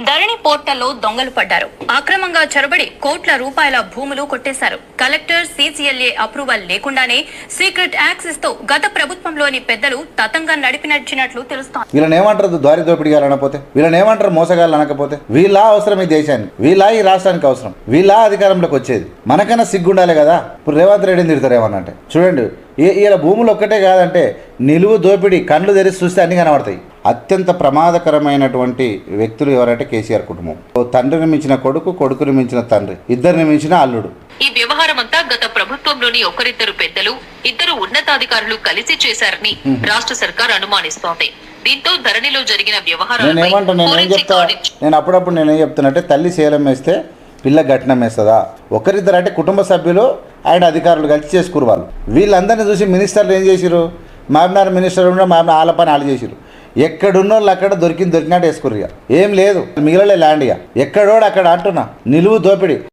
ధరణి పోర్టల్లో దొంగలు పడ్డారు. అక్రమంగా చొరబడి కోట్ల రూపాయల భూములు కొట్టేశారు. కలెక్టర్ సీసీఎల్ఏ అప్రూవల్ లేకుండానే సీక్రెట్ యాక్సెస్ తో గత ప్రభుత్వంలోని పెద్దలు తతంగా నడిపినట్లు తెలుస్తోంది. వీళ్ళని ఏమంటారు దారి దోపిడిగాలు అనకపోతే, వీళ్ళని ఏమంటారు మోసగాళ్ళు అనకపోతే, వీళ్ళ అవసరం ఈ దేశానికి, వీళ్ళ ఈ రాష్ట్రానికి అవసరం, వీళ్ళ అధికారంలోకి వచ్చేది. మనకన్నా సిగ్గుండాలి కదా. ఇప్పుడు రేవంత్ రెడ్డిని తిడతారు ఏమన్నంటే చూడండి, ఇలా భూములు ఒక్కటే కాదంటే నిలువు దోపిడి కళ్ళు తెరిచి చూస్తే అన్ని కనబడతాయి. అత్యంత ప్రమాదకరమైనటువంటి వ్యక్తులు ఎవరంటే కేసీఆర్ కుటుంబం. తండ్రిని మించిన కొడుకు, కొడుకుని మించిన తండ్రి, ఇద్దరిని మించిన అల్లుడు. ఈ వ్యవహారం అంతా గత ప్రభుత్వంలోని ఒకరిద్దరు పెద్దలు, ఇద్దరు ఉన్నతాధికారులు కలిసి చేశారని రాష్ట్ర సర్కార్ అనుమానిస్తోంది. దీంతో ధరణిలో జరిగిన వ్యవహారం నేను అప్పుడప్పుడు నేనేం చెప్తున్నట్టే, తల్లి శీలం వేస్తే పిల్ల ఘటనం వేస్తుందా? ఒకరిద్దరు అంటే కుటుంబ సభ్యులు ఆయన అధికారులు కలిసి చేసుకురు. వీళ్ళందరినీ చూసి మినిస్టర్లు ఏం చేసిరు? మామినార్ మినిస్టర్ ఉన్న మామిన ఆల పని ఆలు చేసిరు. ఎక్కడున్న వాళ్ళు అక్కడ దొరికినట్టు వేసుకురు. ఇక ఏం లేదు, మిగిలలే ల్యాండ్. ఇక ఎక్కడోడు అక్కడ అంటున్నా నిలువు దోపిడి.